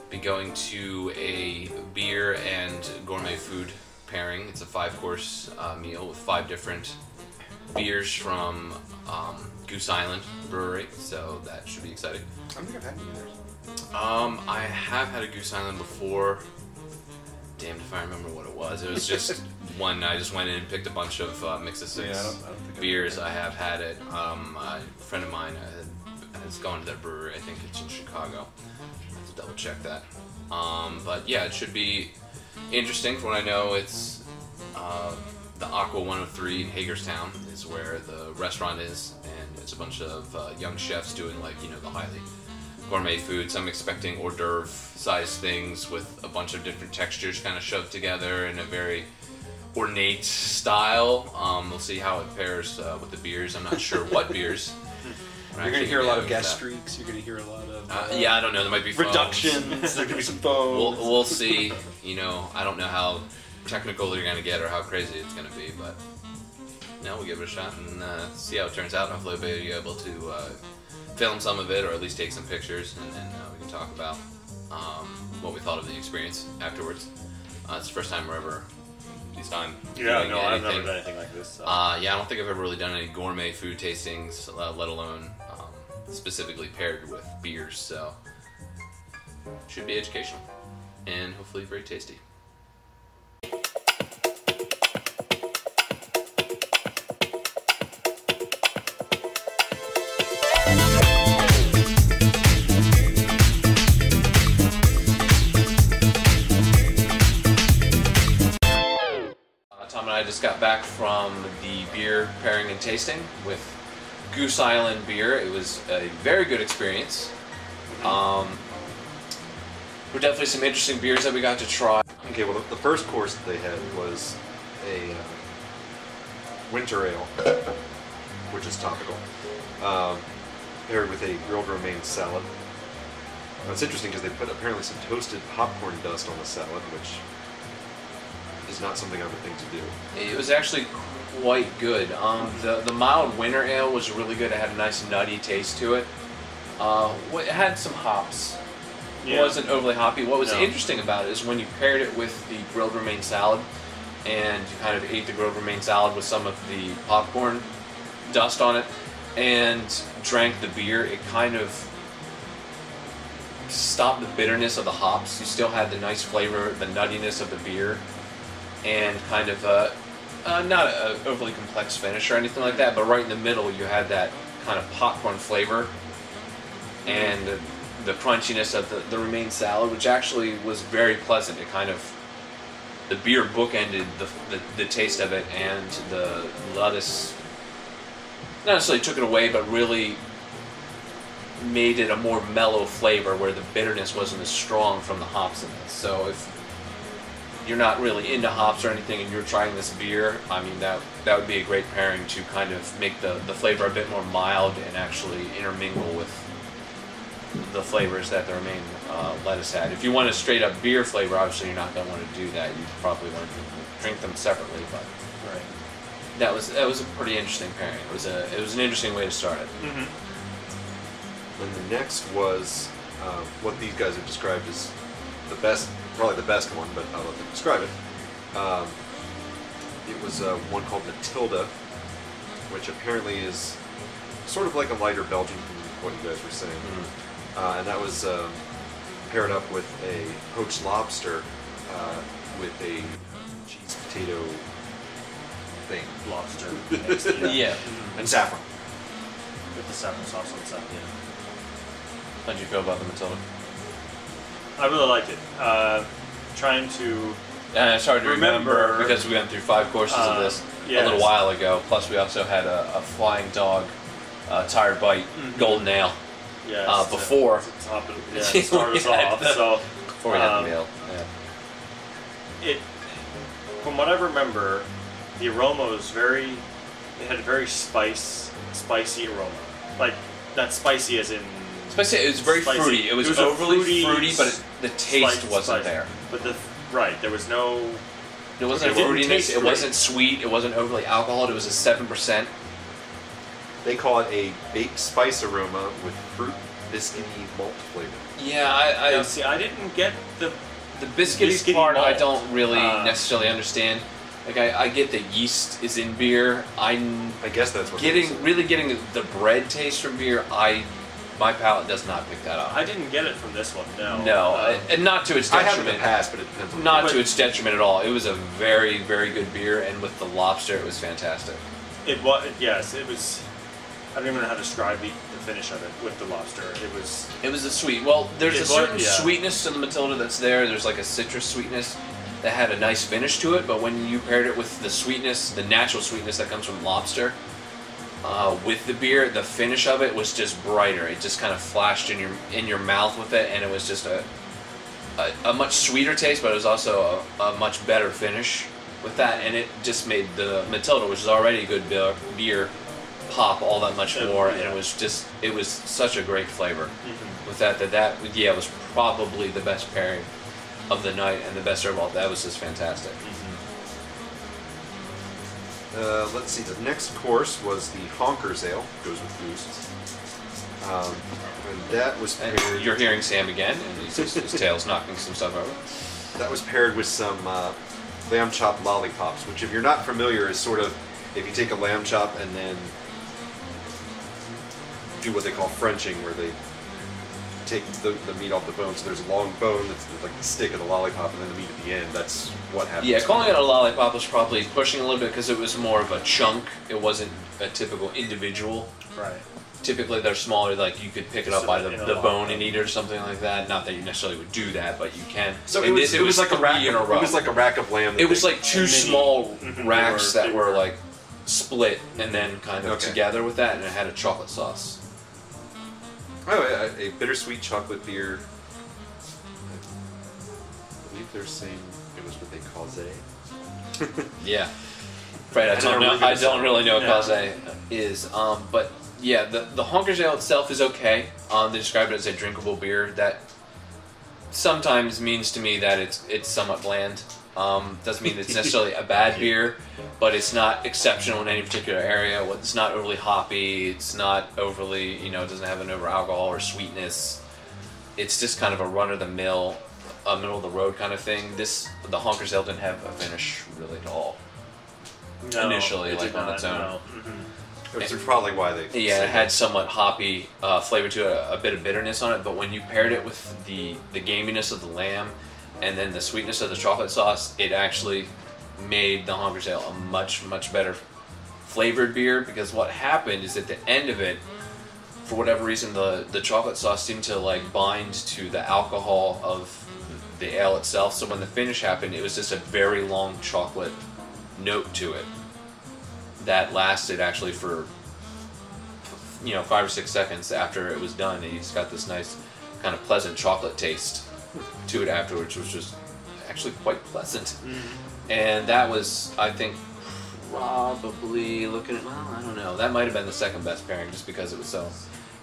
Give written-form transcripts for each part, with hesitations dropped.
be going to a beer and gourmet food pairing. It's a 5-course meal with 5 different beers from Goose Island Brewery, so that should be exciting. I don't think I've had any of theirs. I have had a Goose Island before. Damned if I remember what it was. It was just one. I just went in and picked a bunch of mix of 6 I don't think beers. I have had it. A friend of mine has gone to their brewery. I think it's in Chicago. I have to double check that. But yeah, it should be interesting. From what I know, it's the Aqua 103 in Hagerstown is where the restaurant is, and it's a bunch of young chefs doing, like, you know, the highly gourmet foods. I'm expecting hors d'oeuvre size things with a bunch of different textures kind of shoved together in a very ornate style. We'll see how it pairs with the beers. I'm not sure what beers. You're going to hear a lot of gas streaks. You're going to hear a lot of yeah, I don't know. There might be foams. reductions. There's going to be some foam. We'll see. You know, I don't know how technical they're going to get or how crazy it's going to be, but no, we'll give it a shot and see how it turns out. Hopefully we'll be able to film some of it, or at least take some pictures, and then we can talk about what we thought of the experience afterwards. It's the first time we're ever, at least I'm doing I've anything. never done anything like this. So. Yeah, I don't think I've ever really done any gourmet food tastings, let alone specifically paired with beers, so should be educational and hopefully very tasty. Tom and I just got back from the beer pairing and tasting with Goose Island beer. It was a very good experience. There were definitely some interesting beers that we got to try. Okay, well, the first course that they had was a winter ale, which is topical, paired with a grilled romaine salad. Now, it's interesting because they put apparently some toasted popcorn dust on the salad, which is not something I would think to do. It was actually quite good. The mild winter ale was really good. It had a nice nutty taste to it. It had some hops. It wasn't overly hoppy. What was interesting about it is when you paired it with the grilled romaine salad, and you kind of ate the grilled romaine salad with some of the popcorn dust on it, and drank the beer, it kind of stopped the bitterness of the hops. You still had the nice flavor, the nuttiness of the beer, and kind of not an overly complex finish or anything like that, but right in the middle you had that kind of popcorn flavor and the crunchiness of the romaine salad, which actually was very pleasant. It kind of, the beer bookended the taste of it, and the lettuce not necessarily took it away, but really made it a more mellow flavor where the bitterness wasn't as strong from the hops in it. So if you're not really into hops or anything and you're trying this beer, I mean, that would be a great pairing to kind of make the flavor a bit more mild and actually intermingle with the flavors that the romaine lettuce had. If you want a straight up beer flavor, obviously you're not going to want to do that. You probably want to drink them separately, but that was a pretty interesting pairing. It was an interesting way to start it. And the next was what these guys have described as the best, probably the best one, but I'll let them describe it. It was one called Matilda, which apparently is sort of like a lighter Belgian from what you guys were saying. And that was paired up with a poached lobster with a cheese potato thing. Lobster. Yeah. And saffron. With the saffron sauce on top. Yeah. How'd you feel about the Matilda? I really liked it. Trying to It's hard to remember because we went through 5 courses of this a little while ago. Plus, we also had a flying dog, tired bite, golden ale before. Start us off. Before we had the meal. Yeah. From what I remember, the aroma was it had a very spicy aroma. Like, not spicy as in... Spicy, it was very fruity. It was overly fruity, but the taste wasn't there. But there was no... There wasn't fruitiness, it wasn't sweet, it wasn't overly alcoholic, it was a 7%. They call it a baked spice aroma with fruit biscuity malt flavor. Yeah, Now, see, I didn't get the biscuity part. I malt. don't really necessarily understand. Like I get that yeast is in beer. I guess that's what really getting the bread taste from beer. My palate does not pick that up. I didn't get it from this one. No. No, and not to its I detriment. have in the past, but it depends on Not to its detriment at all. It was a very, very good beer, and with the lobster, it was fantastic. It was, yes, it was. I don't even know how to describe the finish of it with the lobster. It was a sweet. Well, there's It a was, certain yeah. sweetness to the Matilda that's there. There's like a citrus sweetness that had a nice finish to it, but when you paired it with the sweetness, the natural sweetness that comes from lobster, with the beer, the finish of it was just brighter. It just kind of flashed in your mouth with it, and it was just a much sweeter taste, but it was also a much better finish with that, and it just made the Matilda, which is already a good beer, pop all that much more, and it was such a great flavor with that was probably the best pairing of the night and the best overall. That was just fantastic. Let's see, the next course was the Honkers Ale, goes with Goose. And that was And paired, you're hearing Sam again, and his tail's knocking some stuff over. that was paired with some lamb chop lollipops, which if you're not familiar is sort of, if you take a lamb chop and then do what they call Frenching, where they take the meat off the bone, so there's a long bone that's like the stick of the lollipop and then the meat at the end. That's what happens. Yeah, calling it a lollipop was probably pushing a little bit because it was more of a chunk. It wasn't a typical individual. right. Typically, they're smaller. Like you could pick it up by the In a bone lollipop. and eat it or something like that. Not that you necessarily would do that, but you can. So In this, it was like a rack. three in a row. It was like a rack of lamb. that It was they- like two And then small you- racks they that were- were like split and then kind of Okay. together with that, and it had a chocolate sauce. a bittersweet chocolate beer. I believe they're saying it was what they call Zay. Yeah. Right, I don't know. never I really don't really know what Yeah. Cause is. But yeah, the Honkers Ale itself is okay. They describe it as a drinkable beer. That sometimes means to me that it's somewhat bland. Doesn't mean it's necessarily a bad beer, but it's not exceptional in any particular area. It's not overly hoppy. It's not overly, it doesn't have an over alcohol or sweetness. It's just kind of a run of the mill, middle of the road kind of thing. The Honkers Ale didn't have a finish really at all. No, Initially, it like, did on not, its own. no. Which is probably why they. Yeah, say it had that. somewhat hoppy flavor to it, a bit of bitterness on it, but when you paired it with the gaminess of the lamb and then the sweetness of the chocolate sauce, it actually made the Honkers Ale a much, much better flavored beer, because what happened is at the end of it, for whatever reason, the chocolate sauce seemed to like bind to the alcohol of the ale itself, so when the finish happened, it was just a very long chocolate note to it that lasted actually for 5 or 6 seconds after it was done, and you just got this nice kind of pleasant chocolate taste to it afterwards, which was actually quite pleasant. And that was, I think, probably looking at, I don't know, that might have been the second best pairing, just because it was so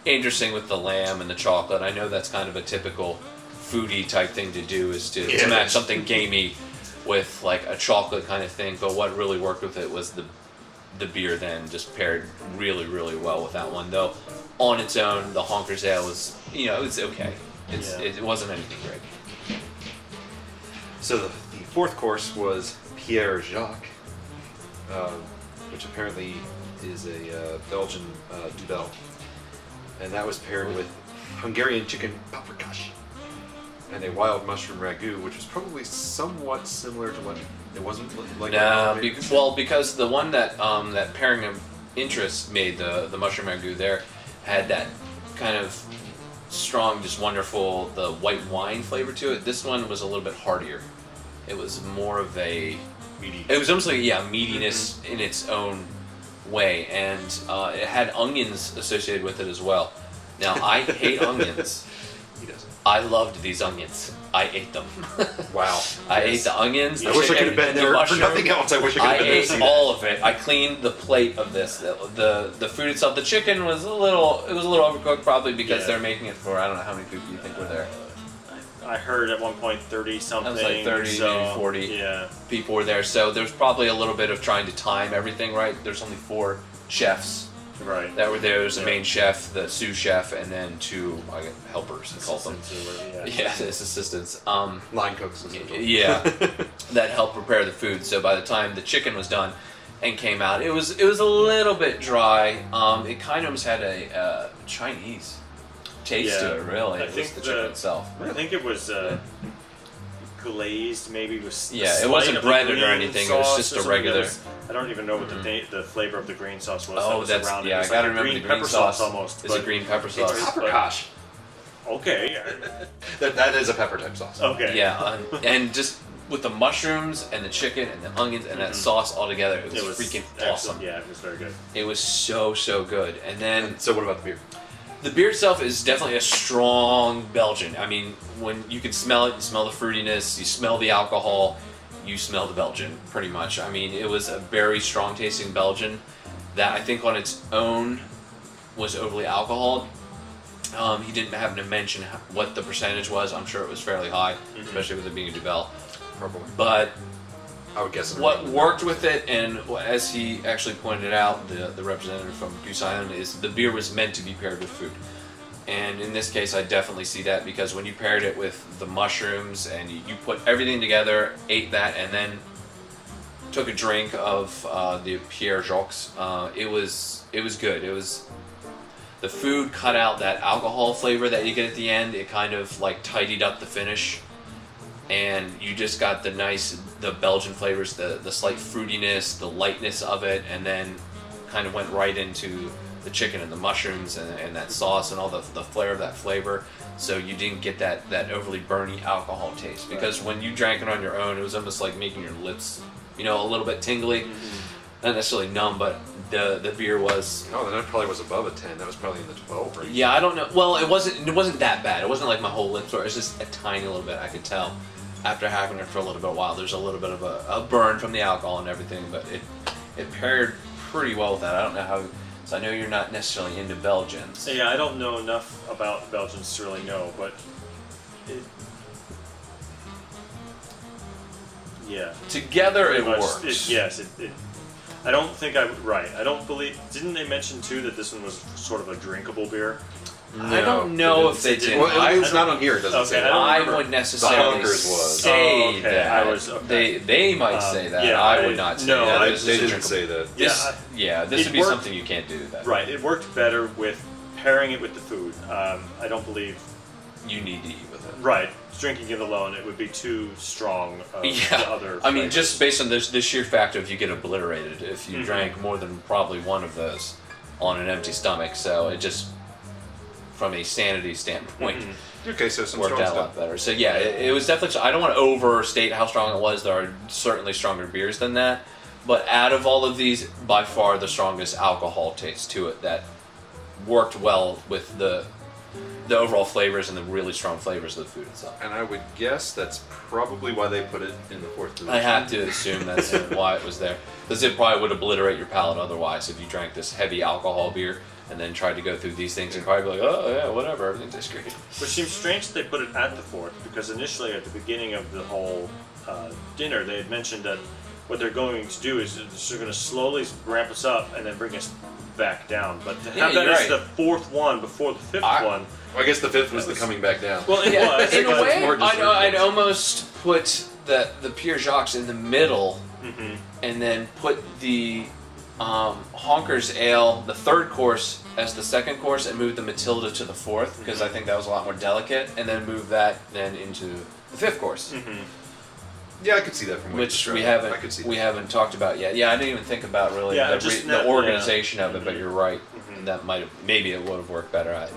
interesting with the lamb and the chocolate. I know that's kind of a typical foodie type thing to do, is to match something gamey with like a chocolate kind of thing, but what really worked with it was the beer then just paired really, really well with that one. Though on its own, the Honkers Ale was, it's okay. It wasn't anything great. So the fourth course was Pierre Jacques, which apparently is a Belgian Dubel, and that was paired with Hungarian chicken paprikash and a wild mushroom ragu, which was probably somewhat similar to what it wasn't like. No, because the one that that Pairing of Interest made, the mushroom ragu there, had that kind of strong, just wonderful, the white wine flavor to it. This one was a little bit heartier. It was more of a meaty. It was almost like meatiness in its own way, and it had onions associated with it as well. Now I hate onions. He doesn't. I loved these onions. I ate them. Wow. I ate the onions. The I wish I could have chicken, been the there for mushroom. nothing else. I wish I could I have been there to ate see all of it. I cleaned the plate of this. The food itself, the chicken was a little overcooked, probably because Yeah. they're making it for, I don't know how many people you think were there. I heard at one point 30 something. That was like 30, so, maybe 40. Yeah. People were there, so there's probably a little bit of trying to time everything right. There's only 4 chefs Right. that were there. There was the main chef, the sous chef, and then 2 helpers, called them. Yeah, his assistants. Line cooks. Yeah, that helped prepare the food. So by the time the chicken was done and came out, it was a little bit dry. It kind of almost had a Chinese taste to it. Really, I it think was the chicken itself. I think it was glazed, maybe with it wasn't breaded or anything. It was just a regular. I don't even know what the flavor of the green sauce was. Oh, that was around yeah. It. I gotta remember the green pepper sauce. Almost. It's a green pepper sauce. It's pepper gosh. Okay. That is a pepper type sauce. Okay. Yeah, and just with the mushrooms and the chicken and the onions and that sauce all together, it was freaking awesome. Yeah, it was very good. It was so good. And then So what about the beer? the beer itself is definitely a strong Belgian. I mean, when you can smell it, you smell the fruitiness, you smell the alcohol, you smell the Belgian, pretty much. I mean, it was a very strong tasting Belgian that I think on its own was overly alcoholed. He didn't happen to mention what the percentage was. I'm sure it was fairly high, especially with it being a Duvel. Probably. But I would guess. what worked with it, and as he actually pointed out, the representative from Goose Island, is the beer was meant to be paired with food. And in this case, I definitely see that, because when you paired it with the mushrooms and you put everything together, ate that, and then took a drink of the Pierre Jacques, it was good. It was, the food cut out that alcohol flavor that you get at the end. It kind of like tidied up the finish, and you just got the Belgian flavors, the slight fruitiness, the lightness of it, and then kind of went right into the chicken and the mushrooms and that sauce and all the flair of that flavor. So you didn't get that overly burny alcohol taste, because when you drank it on your own, it was almost like making your lips, a little bit tingly. Not necessarily numb, but the beer was. Oh, then that probably was above a 10. That was probably in the 12 range. Yeah, I don't know. Well, it wasn't that bad. It wasn't like my whole lips were. It was just a tiny little bit. I could tell after having it for a little bit while. There's a little bit of a burn from the alcohol and everything, but it paired pretty well with that. I don't know how. So I know you're not necessarily into Belgians. Yeah, I don't know enough about Belgians to really know, but together it much, works. I don't think I don't believe. Didn't they mention too that this one was sort of a drinkable beer? No, I don't know if they did. Well, it's not on here. It doesn't say that. I wouldn't necessarily say that. They might say that. Yeah, I would not say that. They didn't say that. This would be something you can't do. That. Right. It worked better with pairing it with the food. I don't believe you need to eat with it. Right. Drinking it alone, it would be too strong of the other I mean, flavors. just based on the sheer fact of you get obliterated if you drank more than probably one of those on an empty stomach. So it just, from a sanity standpoint, Okay, so some worked strong out a lot stuff. better. So yeah, it was definitely. I don't want to overstate how strong it was. There are certainly stronger beers than that, but out of all of these, by far the strongest alcohol taste to it that worked well with the overall flavors and the really strong flavors of the food itself. And I would guess that's probably why they put it in the 4th position. I have to assume that's why it was there, because it probably would obliterate your palate otherwise if you drank this heavy alcohol beer and then tried to go through these things and probably be like, oh yeah, whatever, everything tastes great. Which seems strange that they put it at the 4th, because initially at the beginning of the whole dinner, they had mentioned that what they're going to do is they're going to slowly ramp us up and then bring us back down. But to have that as the 4th one before the 5th one. Well, I guess the 5th was the coming back down. Well, it was. In a because way, more dessert I'd almost put the Pierre Jacques in the middle, and then put the Honkers Ale, the 3rd course, as the 2nd course, and move the Matilda to the 4th, because I think that was a lot more delicate, and then move that then into the 5th course. Yeah, I could see that from Which we I could see haven't talked about yet. Yeah, I didn't even think about really the organization of it, but you're right. That maybe it would have worked better.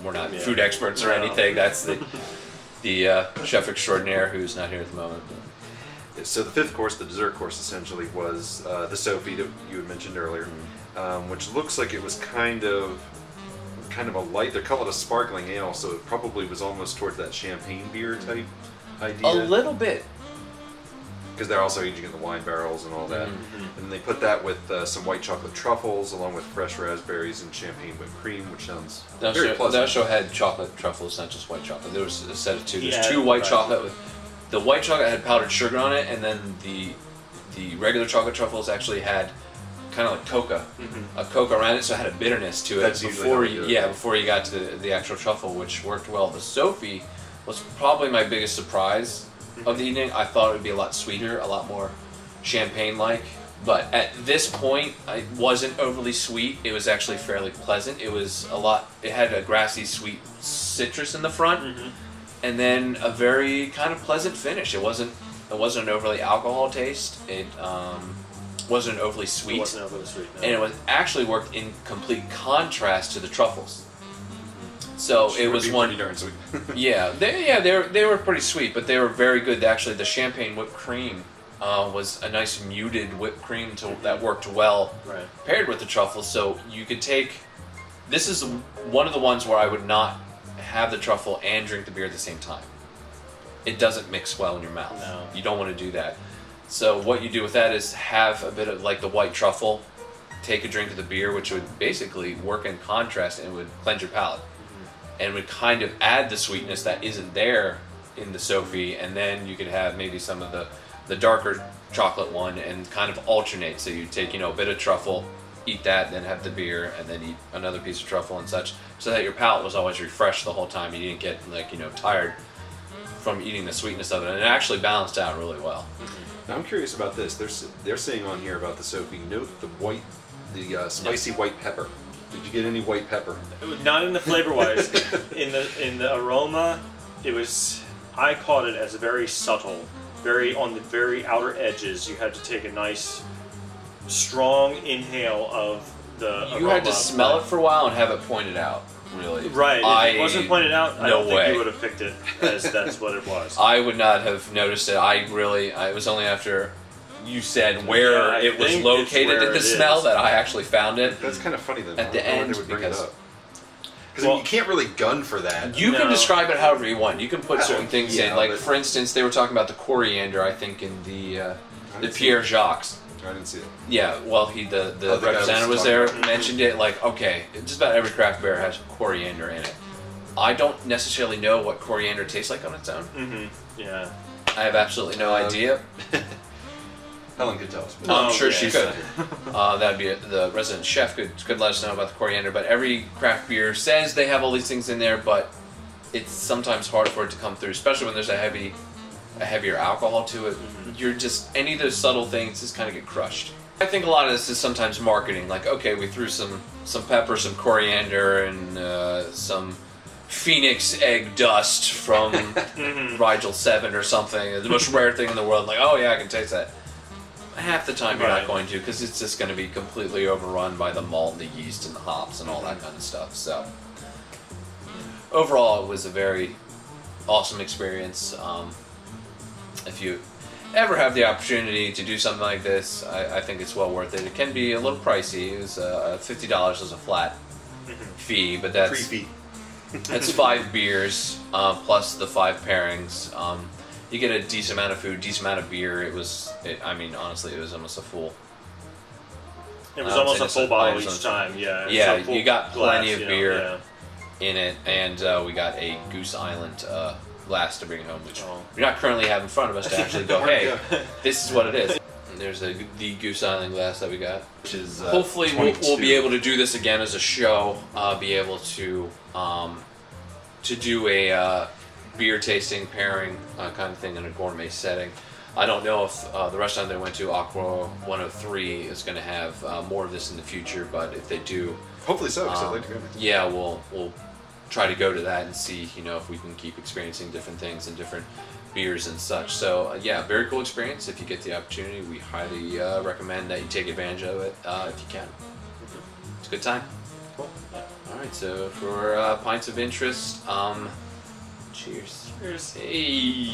We're not food experts or anything. That's the chef extraordinaire who's not here at the moment. So the 5th course, the dessert course, essentially was the Sophie that you had mentioned earlier, which looks like it was kind of a light. They call it a sparkling ale, so it probably was almost towards that champagne beer type idea. A little bit. Because they're also aging in the wine barrels and all that. And then they put that with some white chocolate truffles, along with fresh raspberries and champagne whipped cream, which sounds very pleasant. That show had chocolate truffles, not just white chocolate. There was a set of two. There's Yeah, 2 white right. chocolate with the white chocolate had powdered sugar on it, and then the regular chocolate truffles actually had kind of like coca, a coca around it, so it had a bitterness to it. That's usually how we do it. Before you got to the actual truffle, which worked well. The Sophie was probably my biggest surprise of the evening. I thought it would be a lot sweeter, a lot more champagne-like. But at this point, it wasn't overly sweet. It was actually fairly pleasant. It was it had a grassy, sweet citrus in the front, and then a very kind of pleasant finish. It wasn't an overly alcohol taste. It wasn't overly sweet. It wasn't overly sweet, no. And it was actually worked in complete contrast to the truffles. So it was one. Pretty darn sweet. they were pretty sweet, but they were very good. Actually, the champagne whipped cream was a nice muted whipped cream that worked well paired with the truffles. So you could take. This is one of the ones where I would not have the truffle and drink the beer at the same time. It doesn't mix well in your mouth. No. You don't want to do that. So what you do with that is have a bit of like the white truffle, take a drink of the beer, which would basically work in contrast and would cleanse your palate, and would kind of add the sweetness that isn't there in the Sophie, and then you could have maybe some of the darker chocolate one and kind of alternate. So you take a bit of truffle, eat that, then have the beer, and then eat another piece of truffle and such, so that your palate was always refreshed the whole time. You didn't get tired from eating the sweetness of it, and it actually balanced out really well. Now I'm curious about this. They're saying on here about the Sophie, note the spicy white pepper. Did you get any white pepper? Not in the flavor wise. in the aroma, I caught it as very subtle, very on the very outer edges. You had to take a nice, strong inhale of the aroma. You had to smell it for a while and have it pointed out. Really? Right. If it wasn't pointed out, I don't think you would have picked it as that's what it was. I would not have noticed it. It was only after you said where it was located in the smell that I actually found it. That's kind of funny then. At the end, they would bring because it up. Because you can't really gun for that. You can describe it however you want. You can put certain things in. Like, for instance, they were talking about the coriander, I think, in the Pierre Jacques. I didn't see it. Yeah, well, the representative was there, mentioned it, like, okay, just about every craft beer has coriander in it. I don't necessarily know what coriander tastes like on its own. Yeah. I have absolutely no idea. Helen could tell us. I'm sure she could. That'd be the resident chef could let us know about the coriander. But every craft beer says they have all these things in there, but it's sometimes hard for it to come through, especially when there's a heavier alcohol to it. You're just, any of those subtle things just kind of get crushed. I think a lot of this is sometimes marketing. Like, okay, we threw some pepper, some coriander, and some phoenix egg dust from Rigel 7 or something. The most rare thing in the world. Like, oh yeah, I can taste that. Half the time you're not going to, because it's just going to be completely overrun by the malt and the yeast and the hops and all that kind of stuff. So overall, it was a very awesome experience. If you ever have the opportunity to do something like this, I think it's well worth it. It can be a little pricey. It was $50 as a flat fee, but that's that's 5 beers plus the 5 pairings. You get a decent amount of food, decent amount of beer. Honestly, it was almost a full. It was almost a full bottle each time. Yeah. Yeah, you got plenty of beer in it, and we got a Goose Island glass to bring home, which we're not currently have in front of us to actually go, hey, this is what it is. And there's the Goose Island glass that we got, which is hopefully we'll be able to do this again as a show. Be able to do a beer tasting pairing kind of thing in a gourmet setting. I don't know if the restaurant they went to, Aqua 103, is going to have more of this in the future, but if they do, hopefully so. Because I'd like to go. Yeah, we'll try to go to that and see, if we can keep experiencing different things and different beers and such. So yeah, very cool experience. If you get the opportunity, we highly recommend that you take advantage of it if you can. It's a good time. Cool. Yeah. All right, so for Pints of Interest, cheers. Cheers. Hey.